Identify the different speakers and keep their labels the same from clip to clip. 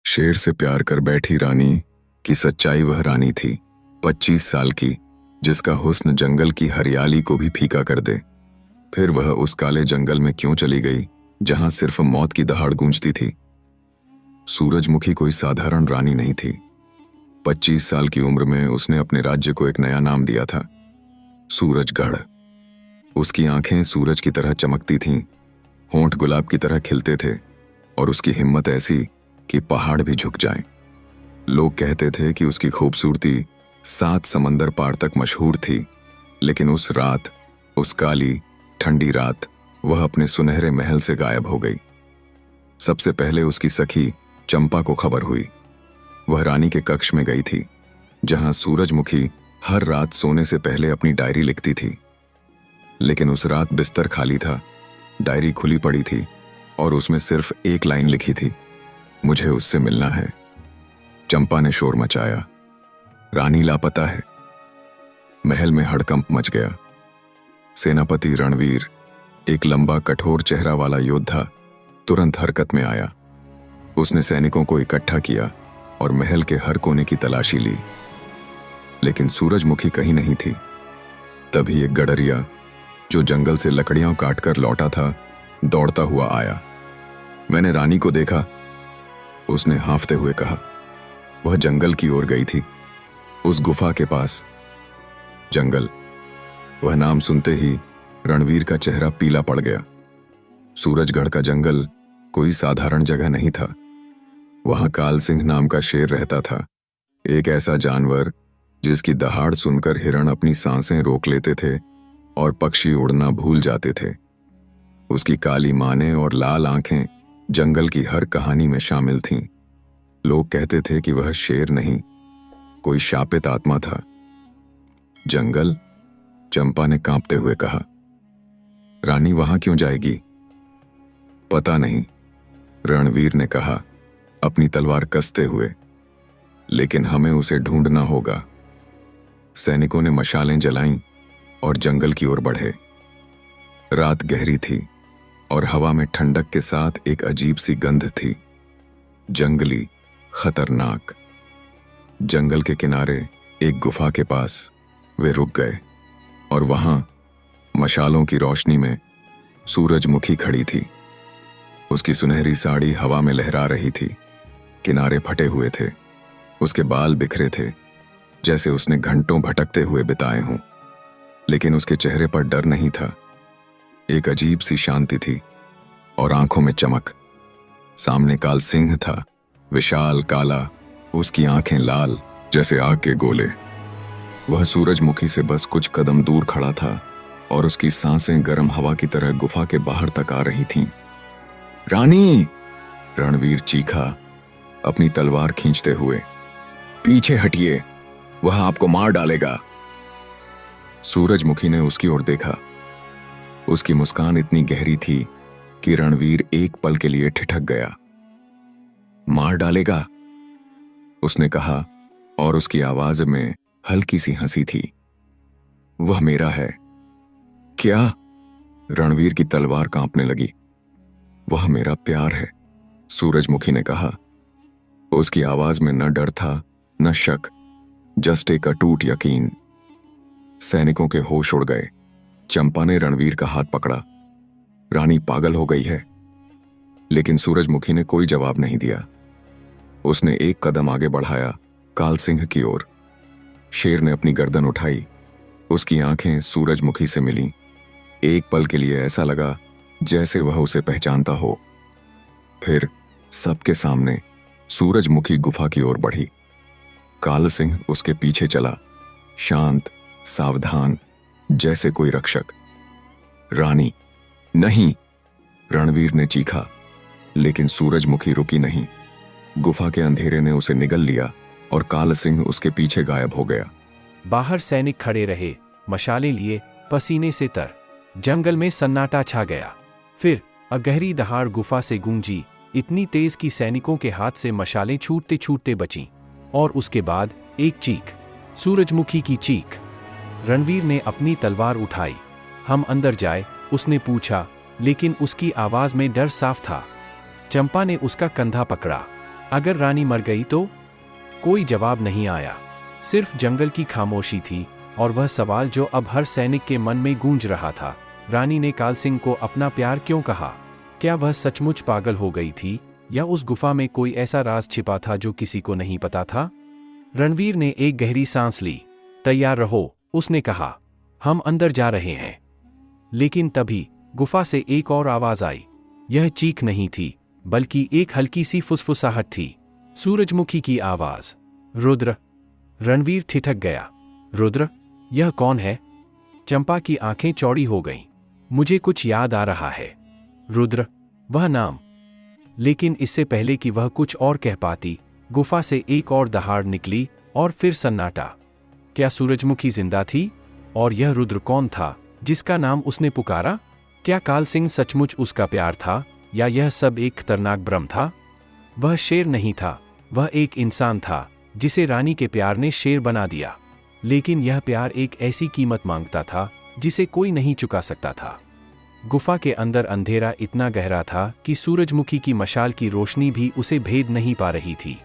Speaker 1: शेर से प्यार कर बैठी रानी की सच्चाई वह रानी थी, 25 साल की, जिसका हुस्न जंगल की हरियाली को भी फीका कर दे। फिर वह उस काले जंगल में क्यों चली गई जहां सिर्फ मौत की दहाड़ गूंजती थी। सूरजमुखी कोई साधारण रानी नहीं थी। 25 साल की उम्र में उसने अपने राज्य को एक नया नाम दिया था, सूरजगढ़। उसकी आंखें सूरज की तरह चमकती थीं, होंठ गुलाब की तरह खिलते थे और उसकी हिम्मत ऐसी कि पहाड़ भी झुक जाएं। लोग कहते थे कि उसकी खूबसूरती 7 समंदर पार तक मशहूर थी, लेकिन उस रात, उस काली ठंडी रात, वह अपने सुनहरे महल से गायब हो गई। सबसे पहले उसकी सखी चंपा को खबर हुई। वह रानी के कक्ष में गई थी, जहां सूरजमुखी हर रात सोने से पहले अपनी डायरी लिखती थी। लेकिन उस रात बिस्तर खाली था, डायरी खुली पड़ी थी और उसमें सिर्फ एक लाइन लिखी थी, मुझे उससे मिलना है। चंपा ने शोर मचाया, रानी लापता है। महल में हड़कंप मच गया। सेनापति रणवीर, एक लंबा कठोर चेहरा वाला योद्धा, तुरंत हरकत में आया। उसने सैनिकों को इकट्ठा किया और महल के हर कोने की तलाशी ली, लेकिन सूरजमुखी कहीं नहीं थी। तभी एक गडरिया, जो जंगल से लकड़ियां काटकर लौटा था, दौड़ता हुआ आया। मैंने रानी को देखा, उसने हांफते हुए कहा। वह जंगल की ओर गई थी, उस गुफा के पास। जंगल, वह नाम सुनते ही रणवीर का चेहरा पीला पड़ गया। सूरजगढ़ का जंगल कोई साधारण जगह नहीं था। वहां काल सिंह नाम का शेर रहता था, एक ऐसा जानवर जिसकी दहाड़ सुनकर हिरण अपनी सांसें रोक लेते थे और पक्षी उड़ना भूल जाते थे। उसकी काली माने और लाल आंखें जंगल की हर कहानी में शामिल थीं। लोग कहते थे कि वह शेर नहीं, कोई शापित आत्मा था। जंगल, चंपा ने कांपते हुए कहा। रानी वहां क्यों जाएगी? पता नहीं, रणवीर ने कहा, अपनी तलवार कसते हुए। लेकिन हमें उसे ढूंढना होगा। सैनिकों ने मशालें जलाईं और जंगल की ओर बढ़े। रात गहरी थी और हवा में ठंडक के साथ एक अजीब सी गंध थी, जंगली, खतरनाक। जंगल के किनारे एक गुफा के पास वे रुक गए और वहां मशालों की रोशनी में सूरजमुखी खड़ी थी। उसकी सुनहरी साड़ी हवा में लहरा रही थी, किनारे फटे हुए थे, उसके बाल बिखरे थे, जैसे उसने घंटों भटकते हुए बिताए हों। लेकिन उसके चेहरे पर डर नहीं था, एक अजीब सी शांति थी और आंखों में चमक। सामने काल सिंह था, विशाल काला, उसकी आंखें लाल जैसे आग के गोले। वह सूरजमुखी से बस कुछ कदम दूर खड़ा था और उसकी सांसें गर्म हवा की तरह गुफा के बाहर तक आ रही थीं। रानी! रणवीर चीखा, अपनी तलवार खींचते हुए। पीछे हटिए, वह आपको मार डालेगा। सूरजमुखी ने उसकी ओर देखा। उसकी मुस्कान इतनी गहरी थी कि रणवीर एक पल के लिए ठिठक गया। मार डालेगा, उसने कहा और उसकी आवाज में हल्की सी हंसी थी। वह मेरा है। क्या? रणवीर की तलवार कांपने लगी। वह मेरा प्यार है, सूरजमुखी ने कहा। उसकी आवाज में न डर था, न शक, जस्ट एक अटूट यकीन। सैनिकों के होश उड़ गए। चंपा ने रणवीर का हाथ पकड़ा। रानी पागल हो गई है। लेकिन सूरजमुखी ने कोई जवाब नहीं दिया। उसने एक कदम आगे बढ़ाया, काल सिंह की ओर। शेर ने अपनी गर्दन उठाई। उसकी आंखें सूरजमुखी से मिलीं। एक पल के लिए ऐसा लगा जैसे वह उसे पहचानता हो। फिर सबके सामने सूरजमुखी गुफा की ओर बढ़ी। काल सिंह उसके पीछे चला, शांत, सावधान, जैसे कोई रक्षक। रानी! नहीं! रणवीर ने चीखा, लेकिन सूरजमुखी रुकी नहीं। गुफा के अंधेरे ने उसे निगल लिया और काल सिंह उसके पीछे गायब हो गया।
Speaker 2: बाहर सैनिक खड़े रहे, मशालें लिए, पसीने से तर। जंगल में सन्नाटा छा गया। फिर अगहरी दहाड़ गुफा से गूंजी, इतनी तेज कि सैनिकों के हाथ से मशालें छूटते छूटते बचीं। और उसके बाद एक चीख, सूरजमुखी की चीख। रणवीर ने अपनी तलवार उठाई। हम अंदर जाए, उसने पूछा, लेकिन उसकी आवाज में डर साफ था। चंपा ने उसका कंधा पकड़ा। अगर रानी मर गई तो? कोई जवाब नहीं आया, सिर्फ जंगल की खामोशी थी और वह सवाल जो अब हर सैनिक के मन में गूंज रहा था, रानी ने काल सिंह को अपना प्यार क्यों कहा? क्या वह सचमुच पागल हो गई थी या उस गुफा में कोई ऐसा राज छिपा था जो किसी को नहीं पता था? रणवीर ने एक गहरी सांस ली। तैयार रहो, उसने कहा, हम अंदर जा रहे हैं। लेकिन तभी गुफा से एक और आवाज आई। यह चीख नहीं थी, बल्कि एक हल्की सी फुसफुसाहट थी, सूरजमुखी की आवाज। रुद्र। रणवीर ठिठक गया। रुद्र? यह कौन है? चंपा की आंखें चौड़ी हो गईं। मुझे कुछ याद आ रहा है। रुद्र, वह नाम। लेकिन इससे पहले कि वह कुछ और कह पाती, गुफा से एक और दहाड़ निकली और फिर सन्नाटा। क्या सूरजमुखी जिंदा थी? और यह रुद्र कौन था जिसका नाम उसने पुकारा? क्या काल सिंह सचमुच उसका प्यार था या यह सब एक खतरनाक भ्रम था? वह शेर नहीं था, वह एक इंसान था जिसे रानी के प्यार ने शेर बना दिया। लेकिन यह प्यार एक ऐसी कीमत मांगता था जिसे कोई नहीं चुका सकता था। गुफा के अंदर अंधेरा इतना गहरा था कि सूरजमुखी की मशाल की रोशनी भी उसे भेद नहीं पा रही थी।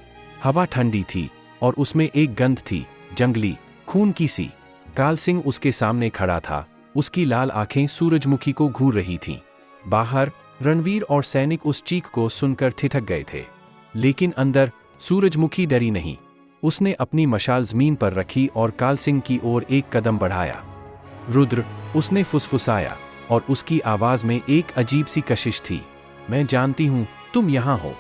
Speaker 2: हवा ठंडी थी और उसमें एक गंध थी, जंगली, खून की सी। काल सिंह उसके सामने खड़ा था, उसकी लाल आंखें सूरजमुखी को घूर रही थीं। बाहर रणवीर और सैनिक उस चीख को सुनकर ठिठक गए थे। लेकिन अंदर सूरजमुखी डरी नहीं। उसने अपनी मशाल जमीन पर रखी और काल सिंह की ओर एक कदम बढ़ाया। रुद्र, उसने फुसफुसाया और उसकी आवाज में एक अजीब सी कशिश थी। मैं जानती हूं तुम यहां हो।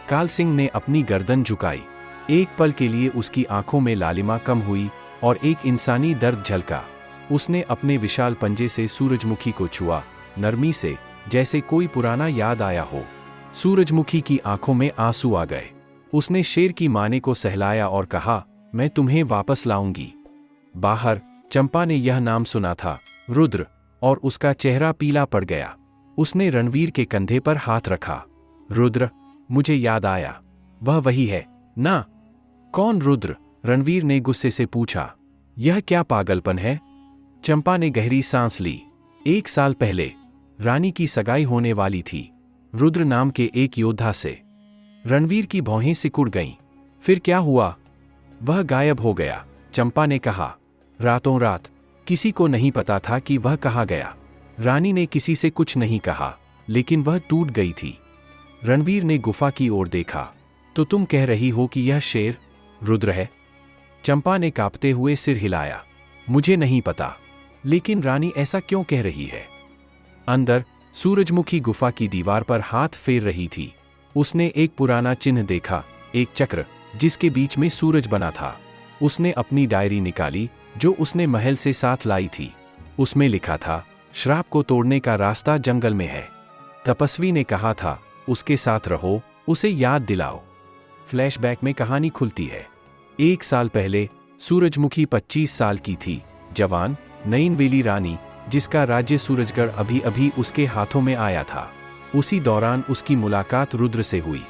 Speaker 2: काल सिंह ने अपनी गर्दन झुकाई। एक पल के लिए उसकी आंखों में लालिमा कम हुई और एक इंसानी दर्द झलका। उसने अपने विशाल पंजे से सूरजमुखी को छुआ, नरमी से, जैसे कोई पुराना याद आया हो। सूरजमुखी की आंखों में आंसू आ गए। उसने शेर की माने को सहलाया और कहा, मैं तुम्हें वापस लाऊंगी। बाहर चंपा ने यह नाम सुना था, रुद्र, और उसका चेहरा पीला पड़ गया। उसने रणवीर के कंधे पर हाथ रखा। रुद्र, मुझे याद आया, वह वही है ना? कौन रुद्र? रणवीर ने गुस्से से पूछा। यह क्या पागलपन है? चंपा ने गहरी सांस ली। 1 साल पहले रानी की सगाई होने वाली थी, रुद्र नाम के एक योद्धा से। रणवीर की भौहें सिकुड़ गईं। फिर क्या हुआ? वह गायब हो गया, चंपा ने कहा। रातों रात। किसी को नहीं पता था कि वह कहाँ गया। रानी ने किसी से कुछ नहीं कहा, लेकिन वह टूट गई थी। रणवीर ने गुफा की ओर देखा। तो तुम कह रही हो कि यह शेर रुद्र है? चंपा ने कांपते हुए सिर हिलाया। मुझे नहीं पता, लेकिन रानी ऐसा क्यों कह रही है? अंदर सूरजमुखी गुफा की दीवार पर हाथ फेर रही थी। उसने एक पुराना चिन्ह देखा, एक चक्र जिसके बीच में सूरज बना था। उसने अपनी डायरी निकाली जो उसने महल से साथ लाई थी। उसमें लिखा था, श्राप को तोड़ने का रास्ता जंगल में है। तपस्वी ने कहा था, उसके साथ रहो, उसे याद दिलाओ। फ्लैशबैक में कहानी खुलती है। 1 साल पहले सूरजमुखी 25 साल की थी, जवान, नयनवेली रानी, जिसका राज्य सूरजगढ़ अभी अभी उसके हाथों में आया था। उसी दौरान उसकी मुलाकात रुद्र से हुई।